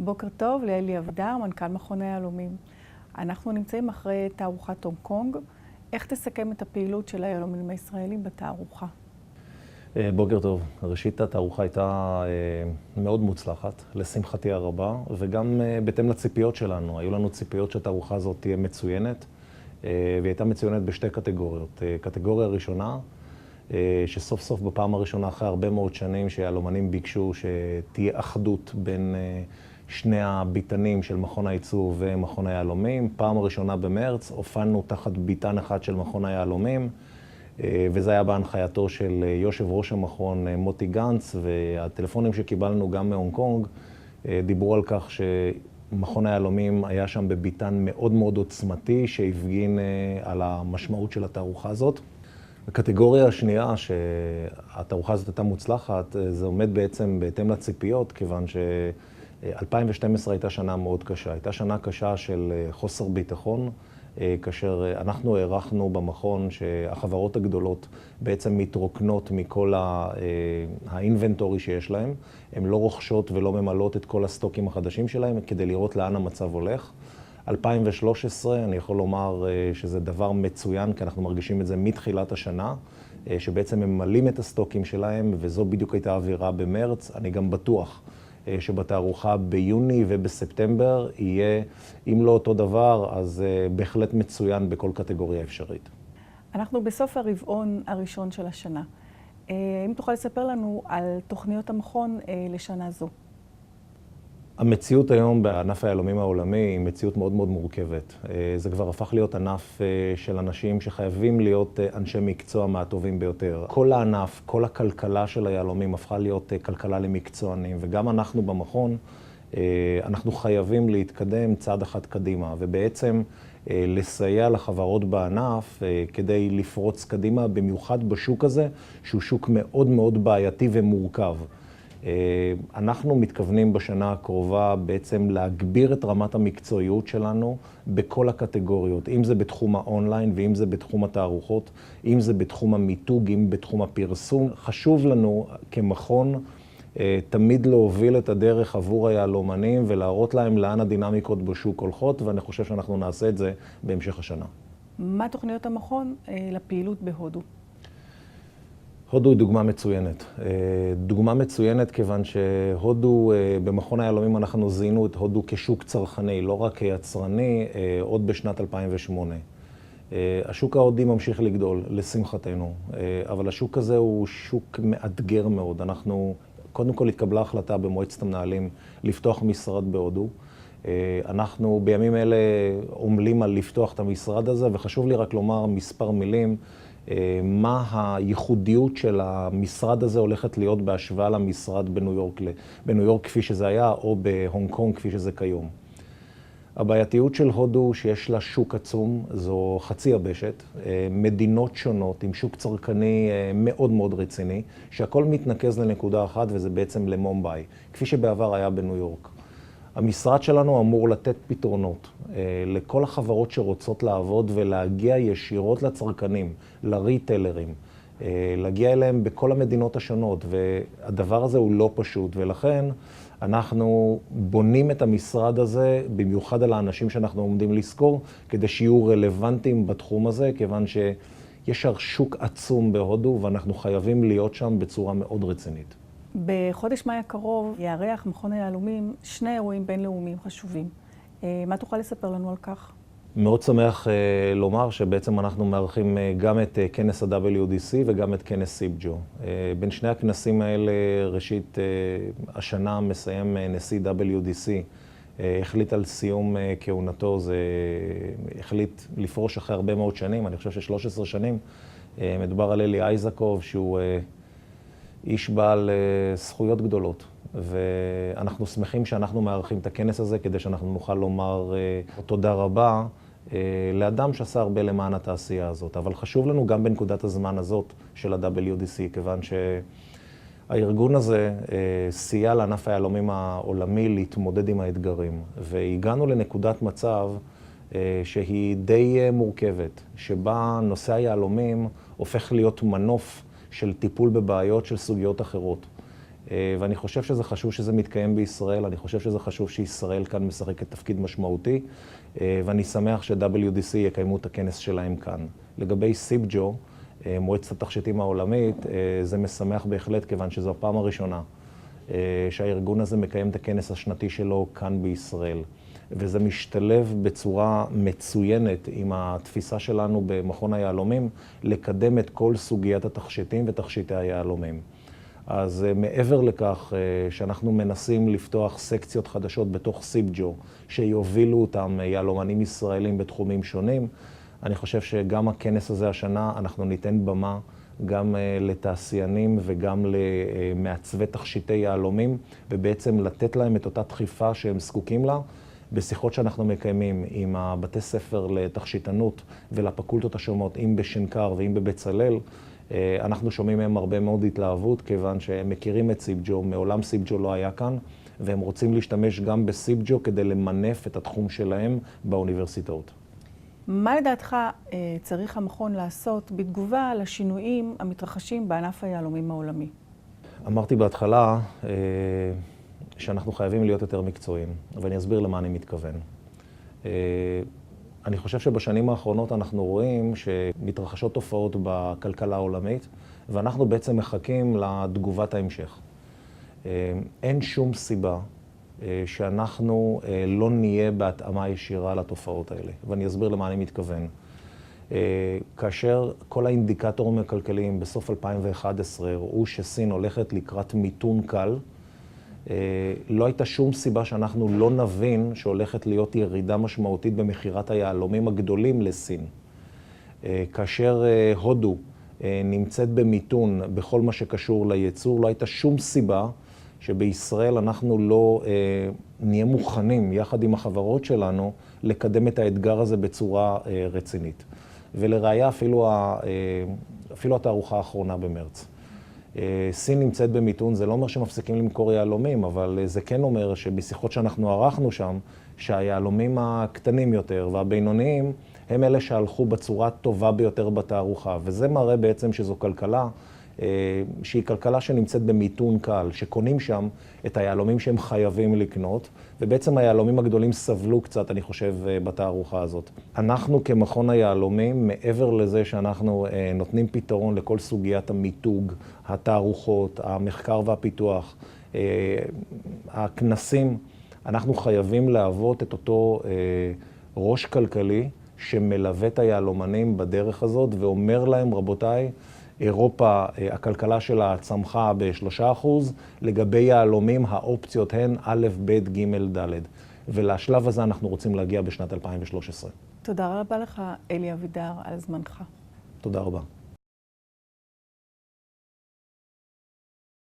בוקר טוב, ליאלי אבדר, מנכ"ל מכון היהלומים. אנחנו נמצאים אחרי תערוכת הונג קונג. איך תסכם את הפעילות של היהלומים הישראלים בתערוכה? בוקר טוב. ראשית, התערוכה הייתה מאוד מוצלחת, לשמחתי הרבה, וגם בהתאם לציפיות שלנו. היו לנו ציפיות שהתערוכה הזאת תהיה מצוינת, והיא הייתה מצוינת בשתי קטגוריות. קטגוריה ראשונה, שסוף סוף בפעם הראשונה, אחרי הרבה מאוד שנים שהיהלומנים ביקשו שתהיה אחדות בין שני הביתנים של מכון הייצור ומכון היהלומים. פעם הראשונה במרץ, הופענו תחת ביתן אחד של מכון היהלומים, וזה היה בהנחייתו של יושב ראש המכון מוטי גנץ, והטלפונים שקיבלנו גם מהונג קונג דיברו על כך שמכון היהלומים היה שם בביתן מאוד מאוד עוצמתי, שהפגין על המשמעות של התערוכה הזאת. הקטגוריה השנייה שהתערוכה הזאת הייתה מוצלחת, זה עומד בעצם בהתאם לציפיות, כיוון ש-2012 הייתה שנה מאוד קשה. הייתה שנה קשה של חוסר ביטחון, כאשר אנחנו הערכנו במכון שהחברות הגדולות בעצם מתרוקנות מכל האינבנטורי שיש להם. הן לא רוכשות ולא ממלאות את כל הסטוקים החדשים שלהם כדי לראות לאן המצב הולך. 2013, אני יכול לומר שזה דבר מצוין, כי אנחנו מרגישים את זה מתחילת השנה, שבעצם ממלאים את הסטוקים שלהם, וזו בדיוק הייתה האווירה במרץ. אני גם בטוח שבתערוכה ביוני ובספטמבר יהיה, אם לא אותו דבר, אז בהחלט מצוין בכל קטגוריה אפשרית. אנחנו בסוף הרבעון הראשון של השנה. אם תוכל לספר לנו על תוכניות המכון לשנה זו. המציאות היום בענף היהלומים העולמי היא מציאות מאוד מאוד מורכבת. זה כבר הפך להיות ענף של אנשים שחייבים להיות אנשי מקצוע מהטובים ביותר. כל הענף, כל הכלכלה של היהלומים הפכה להיות כלכלה למקצוענים, וגם אנחנו במכון, אנחנו חייבים להתקדם צעד אחד קדימה, ובעצם לסייע לחברות בענף כדי לפרוץ קדימה, במיוחד בשוק הזה, שהוא שוק מאוד מאוד בעייתי ומורכב. אנחנו מתכוונים בשנה הקרובה בעצם להגביר את רמת המקצועיות שלנו בכל הקטגוריות, אם זה בתחום האונליין ואם זה בתחום התערוכות, אם זה בתחום המיתוג, אם בתחום הפרסום. חשוב לנו כמכון תמיד להוביל את הדרך עבור היהלומנים ולהראות להם לאן הדינמיקות בשוק הולכות, ואני חושב שאנחנו נעשה את זה בהמשך השנה. מה תוכניות המכון לפעילות בהודו? הודו היא דוגמה מצוינת. דוגמה מצוינת כיוון שהודו, במכון היהלומים אנחנו זיהינו את הודו כשוק צרכני, לא רק כיצרני, עוד בשנת 2008. השוק ההודי ממשיך לגדול, לשמחתנו, אבל השוק הזה הוא שוק מאתגר מאוד. אנחנו, קודם כל התקבלה החלטה במועצת המנהלים לפתוח משרד בהודו. אנחנו בימים אלה עומלים על לפתוח את המשרד הזה, וחשוב לי רק לומר מספר מילים. מה הייחודיות של המשרד הזה הולכת להיות בהשוואה למשרד בניו יורק כפי שזה היה, או בהונג קונג כפי שזה כיום. הבעייתיות של הודו שיש לה שוק עצום, זו חצי יבשת, מדינות שונות עם שוק צרכני מאוד מאוד רציני, שהכל מתנקז לנקודה אחת וזה בעצם למומביי, כפי שבעבר היה בניו יורק. המשרד שלנו אמור לתת פתרונות לכל החברות שרוצות לעבוד ולהגיע ישירות לצרכנים, לריטלרים, להגיע אליהם בכל המדינות השונות, והדבר הזה הוא לא פשוט, ולכן אנחנו בונים את המשרד הזה, במיוחד על האנשים שאנחנו עומדים לזכור, כדי שיהיו רלוונטיים בתחום הזה, כיוון שיש שוק עצום בהודו, ואנחנו חייבים להיות שם בצורה מאוד רצינית. בחודש מאי הקרוב יארח מכון היהלומים שני אירועים בינלאומיים חשובים. מה תוכל לספר לנו על כך? מאוד שמח לומר שבעצם אנחנו מארחים גם את כנס ה-WDC וגם את כנס סיבג'ו. בין שני הכנסים האלה, ראשית, השנה מסיים נשיא WDC, החליט על סיום כהונתו, זה החליט לפרוש אחרי הרבה מאוד שנים, אני חושב ש13 שנים. מדובר על אלי אייזקוב, שהוא איש בעל זכויות גדולות, ואנחנו שמחים שאנחנו מארחים את הכנס הזה כדי שאנחנו נוכל לומר תודה רבה לאדם שעשה הרבה למען התעשייה הזאת. אבל חשוב לנו גם בנקודת הזמן הזאת של ה-WDC, כיוון שהארגון הזה סייע לענף היהלומים העולמי להתמודד עם האתגרים, והגענו לנקודת מצב שהיא די מורכבת, שבה נושא היהלומים הופך להיות מנוף של טיפול בבעיות של סוגיות אחרות. ואני חושב שזה חשוב שזה מתקיים בישראל, אני חושב שזה חשוב שישראל כאן משחקת תפקיד משמעותי, ואני שמח ש-WDC יקיימו את הכנס שלהם כאן. לגבי סיבג'ו, מועצת התכשיטים העולמית, זה משמח בהחלט, כיוון שזו הפעם הראשונה שהארגון הזה מקיים את הכנס השנתי שלו כאן בישראל. וזה משתלב בצורה מצוינת עם התפיסה שלנו במכון היהלומים, לקדם את כל סוגיית התכשיטים ותכשיטי היהלומים. אז מעבר לכך שאנחנו מנסים לפתוח סקציות חדשות בתוך סיבג'ו, שיובילו אותם יהלומנים ישראלים בתחומים שונים, אני חושב שגם הכנס הזה השנה אנחנו ניתן במה גם לתעשיינים וגם למעצבי תכשיטי יהלומים, ובעצם לתת להם את אותה דחיפה שהם זקוקים לה. בשיחות שאנחנו מקיימים עם הבתי ספר לתכשיטנות ולפקולטות השונות, אם בשנקר ואם בבצלאל, אנחנו שומעים מהם הרבה מאוד התלהבות, כיוון שהם מכירים את סיבג'ו, מעולם סיבג'ו לא היה כאן, והם רוצים להשתמש גם בסיבג'ו כדי למנף את התחום שלהם באוניברסיטאות. מה לדעתך צריך המכון לעשות בתגובה לשינויים המתרחשים בענף היהלומים העולמי? אמרתי בהתחלה שאנחנו חייבים להיות יותר מקצועיים, ואני אסביר למה אני מתכוון. אני חושב שבשנים האחרונות אנחנו רואים שמתרחשות תופעות בכלכלה העולמית, ואנחנו בעצם מחכים לתגובת ההמשך. אין שום סיבה שאנחנו לא נהיה בהתאמה ישירה לתופעות האלה, ואני אסביר למה אני מתכוון. כאשר כל האינדיקטורים הכלכליים בסוף 2011 הראו שסין הולכת לקראת מיתון קל, לא הייתה שום סיבה שאנחנו לא נבין שהולכת להיות ירידה משמעותית במחירת היהלומים הגדולים לסין. כאשר הודו נמצאת במיתון בכל מה שקשור לייצור, לא הייתה שום סיבה שבישראל אנחנו לא נהיה מוכנים, יחד עם החברות שלנו, לקדם את האתגר הזה בצורה רצינית. ולראיה אפילו התערוכה האחרונה במרץ. סין נמצאת במיתון, זה לא אומר שמפסיקים למכור יהלומים, אבל זה כן אומר שבשיחות שאנחנו ערכנו שם, שהיהלומים הקטנים יותר והבינוניים הם אלה שהלכו בצורה טובה ביותר בתערוכה. וזה מראה בעצם שזו כלכלה שהיא כלכלה שנמצאת במיתון קל, שקונים שם את היהלומים שהם חייבים לקנות, ובעצם היהלומים הגדולים סבלו קצת, אני חושב, בתערוכה הזאת. אנחנו כמכון היהלומים, מעבר לזה שאנחנו נותנים פתרון לכל סוגיית המיתוג, התערוכות, המחקר והפיתוח, הכנסים, אנחנו חייבים להוות את אותו ראש כלכלי שמלווה את היהלומנים בדרך הזאת ואומר להם, רבותיי, אירופה, הכלכלה שלה צמחה ב3%, לגבי יהלומים האופציות הן א', ב', ג', ד'. ולשלב הזה אנחנו רוצים להגיע בשנת 2013. תודה רבה לך, אלי אבידר, על זמנך. תודה רבה.